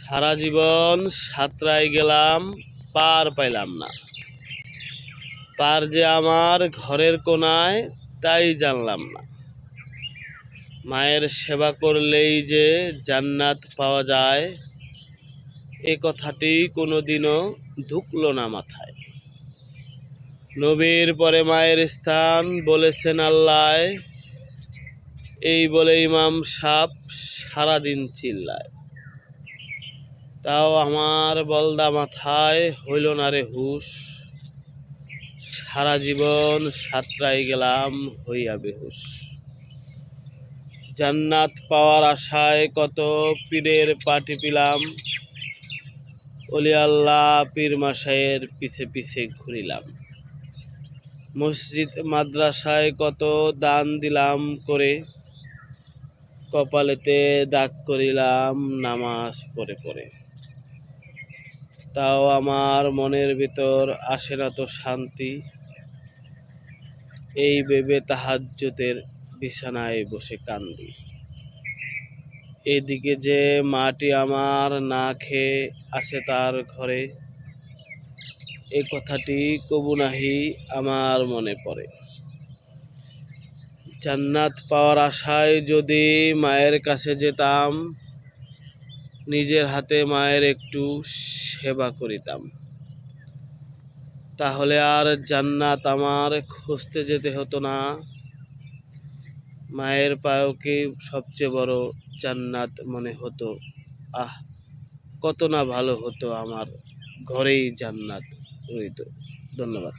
সারা জীবন সাঁতরাই গেলাম, পার পাইলাম না। পার যে আমার ঘরের কোনায়, তাই জানলাম না। মায়ের সেবা করলেই যে জান্নাত পাওয়া যায়, এ কথাটি কোনোদিনও ঢুকলো না মাথায়। নবীর পরে মায়ের স্থান বলেছেন আল্লাহ, এই বলে ইমাম সাহেব সারাদিন চিল্লায়। তাও আমার বলদা মাথায় হইল না রে হুঁশ, সারা জীবন সাঁতরাই গেলাম হইয়া বেহুশ। জান্নাত পাওয়ার আশায় কত পীরের পাটি পিলাম, ওলি আল্লাহ পীর মাসায়ের পিছে পিছে ঘুরিলাম। মসজিদ মাদ্রাসায় কত দান দিলাম করে, কপালেতে দাগ করিলাম নামাজ পড়ে পড়ে। তাও আমার মনের ভিতর আসে না তো শান্তি, এই ভেবে তাহাজ্জুদের বিছানায় বসে কান্দি। এদিকে যে মাটি আমার না খেয়ে আছে তার ঘরে, এ কথাটি কবু নাহি আমার মনে পড়ে। জান্নাত পাওয়ার আশায় যদি মায়ের কাছে যেতাম, নিজের হাতে মায়ের একটু সেবা করিতাম, তাহলে আর জান্নাত আমার খুঁজতে যেতে হতো না। মায়ের পায়কে সবচেয়ে বড় জান্নাত মনে হতো। আহ, কত না ভালো হতো, আমার ঘরেই জান্নাত রইত। ধন্যবাদ।